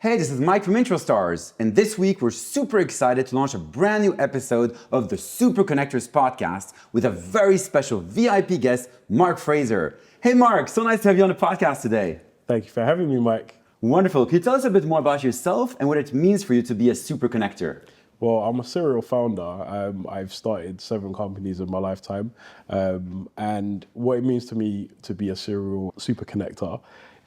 Hey, this is Mike from IntroStars, and this week we're super excited to launch a brand new episode of the Super Connectors podcast with a very special VIP guest, Mark Fraser. Hey Mark, so nice to have you on the podcast today. Thank you for having me, Mike. Wonderful. Can you tell us a bit more about yourself and what it means for you to be a super connector? Well, I'm a serial founder. I've started 7 companies in my lifetime. And what it means to me to be a serial super connector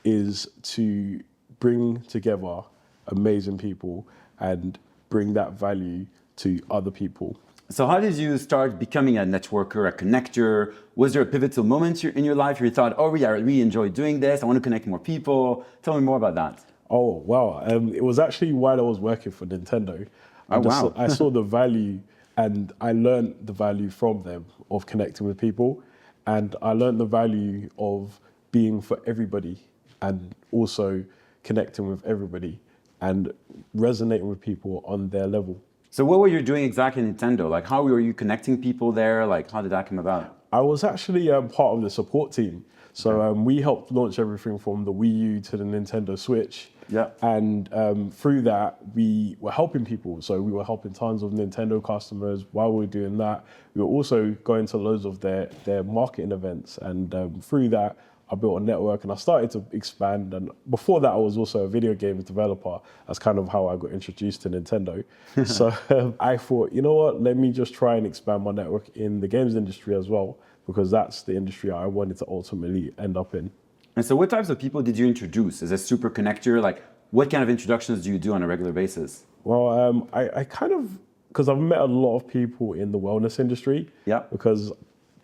is to bring together amazing people and bring that value to other people. So how did you start becoming a networker, a connector? Was there a pivotal moment in your life where you thought, oh yeah, I really enjoy doing this, I want to connect more people? Tell me more about that. Oh, wow. It was actually while I was working for Nintendo. Wow. I saw the value and I learned the value from them of connecting with people. And I learned the value of being for everybody and also connecting with everybody and resonating with people on their level. So what were you doing exactly in Nintendo? Like how were you connecting people there? Like how did that come about? I was actually part of the support team. So we helped launch everything from the Wii U to the Nintendo Switch. Yeah. And through that, we were helping people. So we were helping tons of Nintendo customers. While we were doing that, we were also going to loads of their marketing events. And through that, I built a network and I started to expand. And before that, I was also a video games developer. That's kind of how I got introduced to Nintendo. So I thought, you know what, let me just try and expand my network in the games industry as well, because that's the industry I wanted to ultimately end up in. And so what types of people did you introduce as a super connector? Like what kind of introductions do you do on a regular basis? Well, I kind of, because I've met a lot of people in the wellness industry. Yeah. Because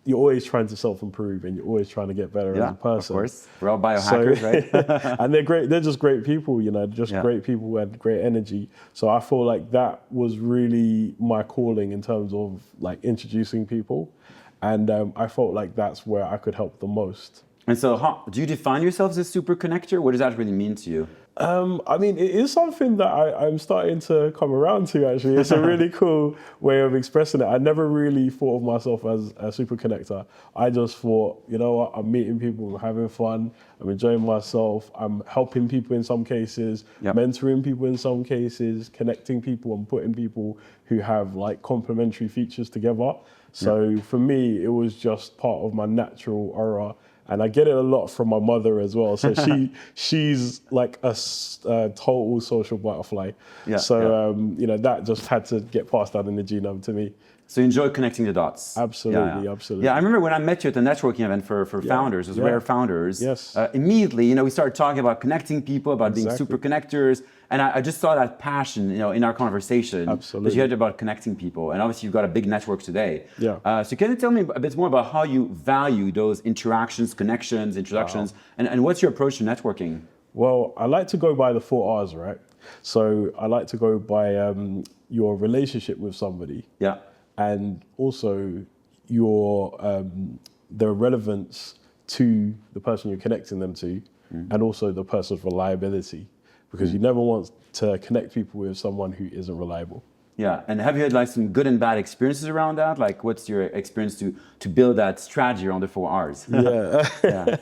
you're always trying to self-improve and you're always trying to get better as a person. Of course. We're all biohackers, right? And they're great. They're just great people, you know, great people and great energy. So I feel like that was really my calling in terms of like introducing people. And I felt like that's where I could help the most. And so do you define yourself as a super connector? What does that really mean to you? I mean, it is something that I'm starting to come around to, actually. It's a really cool way of expressing it. I never really thought of myself as a super connector. I just thought, you know what, I'm meeting people, I'm having fun, I'm enjoying myself, I'm helping people in some cases, mentoring people in some cases, connecting people and putting people who have like complementary features together. So for me, it was just part of my natural aura. And I get it a lot from my mother as well. So she's like a total social butterfly. You know, that just had to get passed down in the genome to me. So you enjoy connecting the dots. Absolutely, absolutely. Yeah, I remember when I met you at the networking event for founders, those rare founders. Yes. Immediately, you know, we started talking about connecting people, about being super connectors. And I just saw that passion, you know, in our conversation. Absolutely. That you had about connecting people. And obviously you've got a big network today. Yeah. So can you tell me a bit more about how you value those interactions, connections, introductions, and what's your approach to networking? Well, I like to go by the 4 R's, right? So I like to go by your relationship with somebody. Yeah. And also the relevance to the person you're connecting them to, and also the person's reliability, because you never want to connect people with someone who isn't reliable. Yeah, and have you had like some good and bad experiences around that? Like what's your experience to build that strategy around the 4 R's? Yeah.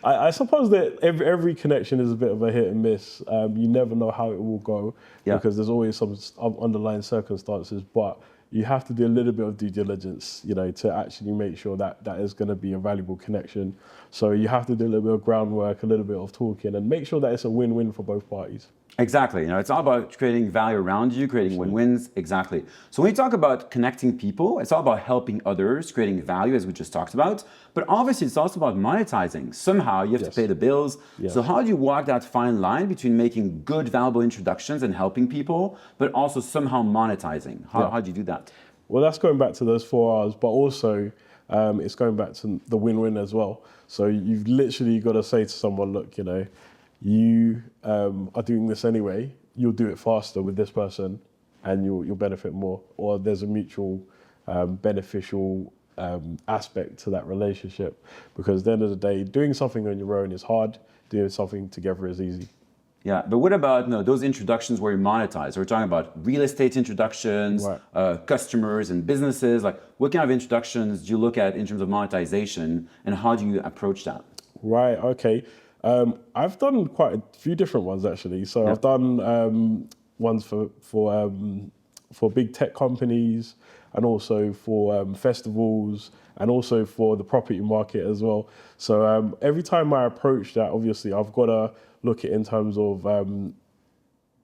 I suppose that every connection is a bit of a hit and miss. You never know how it will go because there's always some underlying circumstances, but you have to do a little bit of due diligence, you know, to actually make sure that that is going to be a valuable connection. So you have to do a little bit of groundwork, a little bit of talking, and make sure that it's a win-win for both parties. Exactly. You know, it's all about creating value around you, creating win-wins. Exactly. So when you talk about connecting people, it's all about helping others, creating value, as we just talked about. But obviously, it's also about monetizing. Somehow, you have to pay the bills. So how do you walk that fine line between making good, valuable introductions and helping people, but also somehow monetizing? How do you do that? Well, that's going back to those 4 R's, but also it's going back to the win-win as well. So you've literally got to say to someone, look, you know, you are doing this anyway, you'll do it faster with this person and you'll benefit more, or there's a mutual beneficial aspect to that relationship, because at the end of the day, doing something on your own is hard, doing something together is easy. Yeah, but what about those introductions where you monetize? We're talking about real estate introductions, customers and businesses. Like, what kind of introductions do you look at in terms of monetization, and how do you approach that? Right, okay. I've done quite a few different ones actually. So I've done ones for big tech companies, and also for festivals, and also for the property market as well. So every time I approach that, obviously I've got to look at it in terms of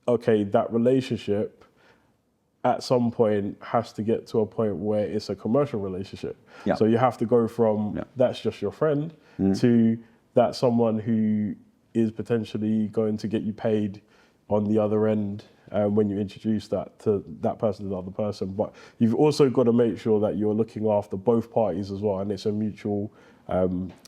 okay, that relationship at some point has to get to a point where it's a commercial relationship. Yeah. So you have to go from that's just your friend to that's someone who is potentially going to get you paid on the other end when you introduce that to that person to the other person. But you've also got to make sure that you're looking after both parties as well, and it's a mutual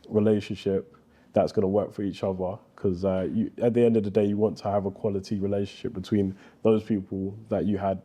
relationship that's going to work for each other, because at the end of the day, you want to have a quality relationship between those people that you had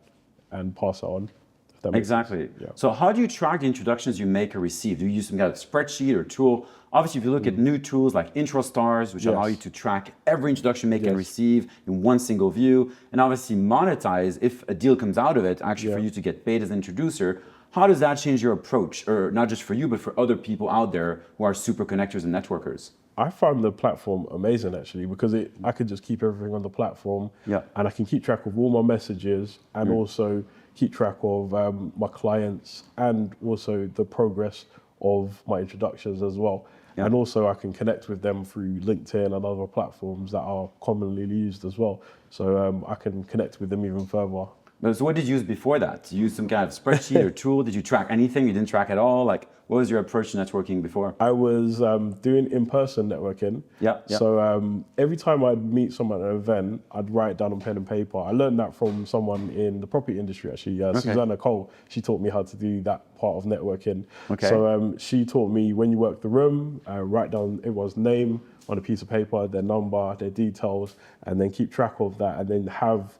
and pass it on. If that makes sense. Exactly. Yeah. So how do you track the introductions you make or receive? Do you use some kind of spreadsheet or tool? Obviously, if you look at new tools like intro stars, which allow you to track every introduction you make and receive in one single view, and obviously monetize if a deal comes out of it, actually for you to get paid as an introducer, how does that change your approach? Or not just for you, but for other people out there who are super connectors and networkers? I found the platform amazing actually, because I could just keep everything on the platform, and I can keep track of all my messages, and also keep track of my clients, and also the progress of my introductions as well. And also I can connect with them through LinkedIn and other platforms that are commonly used as well. So I can connect with them even further. So what did you use before that? Did you use some kind of spreadsheet or tool? Did you track anything? You didn't track at all? Like, what was your approach to networking before? I was doing in-person networking. So every time I'd meet someone at an event, I'd write down on pen and paper. I learned that from someone in the property industry, actually. Susanna Cole, she taught me how to do that part of networking. So she taught me, when you work the room, write down everyone's name on a piece of paper, their number, their details, and then keep track of that, and then have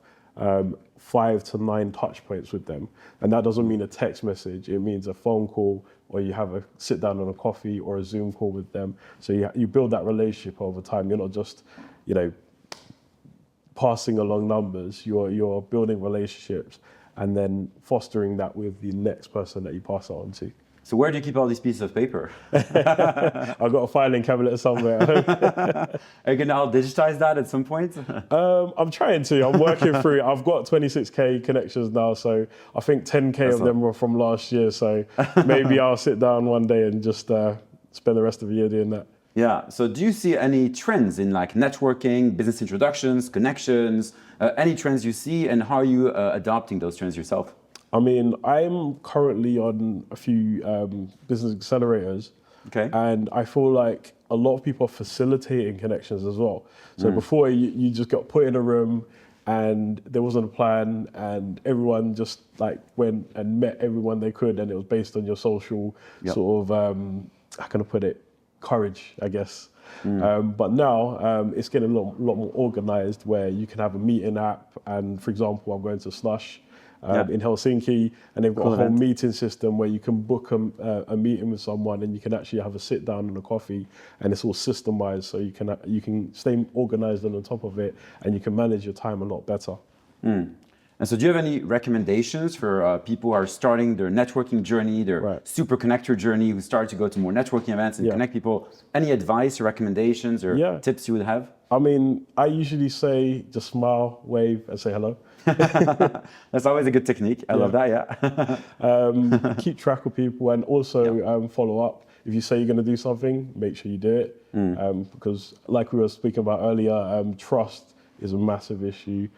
5 to 9 touch points with them. And that doesn't mean a text message, it means a phone call, or you have a sit down on a coffee or a Zoom call with them. So you build that relationship over time. You're not just, passing along numbers, you're building relationships and then fostering that with the next person that you pass it on to. So where do you keep all these pieces of paper? I've got a filing cabinet somewhere. Are you going to digitize that at some point? I'm trying to. I'm working through it. I've got 26K connections now, so I think 10K of them were from last year. So maybe I'll sit down one day and just spend the rest of the year doing that. Yeah. So do you see any trends in like networking, business introductions, connections, any trends you see, and how are you adopting those trends yourself? I mean, I'm currently on a few business accelerators, and I feel like a lot of people are facilitating connections as well. So before, you just got put in a room and there wasn't a plan, and everyone just like went and met everyone they could, and it was based on your social sort of, how can I put it, courage, I guess. But now it's getting a lot more organized, where you can have a meeting app, and for example, I'm going to Slush in Helsinki, and they've got a whole meeting system where you can book a meeting with someone, and you can actually have a sit down and a coffee, and it's all systemized, so you can stay organized and on top of it, and you can manage your time a lot better. And so do you have any recommendations for people who are starting their networking journey, their super connector journey, who start to go to more networking events and connect people? Any advice or recommendations or tips you would have? I mean, I usually say just smile, wave, and say hello. That's always a good technique. I love that, Keep track of people, and also follow up. If you say you're going to do something, make sure you do it. Because like we were speaking about earlier, trust is a massive issue.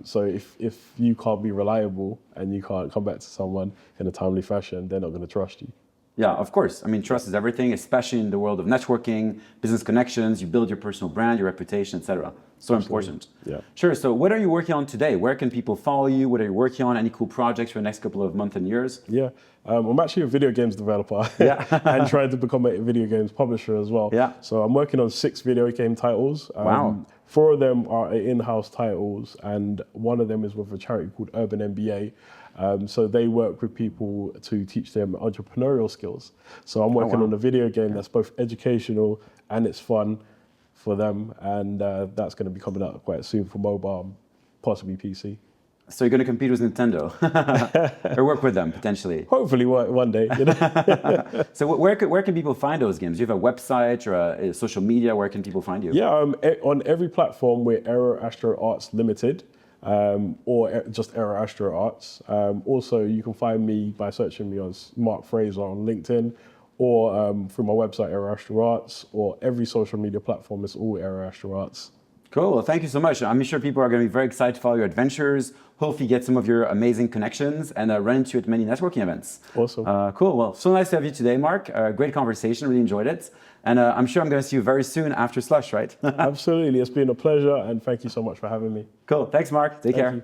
So if you can't be reliable and you can't come back to someone in a timely fashion, they're not going to trust you. Yeah, of course. I mean, trust is everything, especially in the world of networking, business connections. You build your personal brand, your reputation, etc. So important. Sure. So what are you working on today? Where can people follow you? What are you working on? Any cool projects for the next couple of months and years? I'm actually a video games developer and trying to become a video games publisher as well. So I'm working on 6 video game titles. Wow. 4 of them are in-house titles, and one of them is with a charity called Urban MBA. So they work with people to teach them entrepreneurial skills. So I'm working on a video game that's both educational and it's fun for them, and that's going to be coming out quite soon for mobile, possibly PC. So you're going to compete with Nintendo or work with them potentially. Hopefully one day. You know? So where can people find those games? Do you have a website or a social media? Where can people find you? Yeah, on every platform we're Aero Astro Arts Limited, or just Aero Astro Arts. Also, you can find me by searching me as Mark Fraser on LinkedIn, or through my website Aero Astro Arts, or every social media platform is all Aero Astro Arts. Cool. Well, thank you so much. I'm sure people are going to be very excited to follow your adventures. Hopefully, get some of your amazing connections and run into you at many networking events. Awesome. Cool. Well, so nice to have you today, Mark. Great conversation. Really enjoyed it. And I'm sure I'm going to see you very soon after Slush, right? Absolutely. It's been a pleasure, and thank you so much for having me. Cool. Thanks, Mark. Take care. You.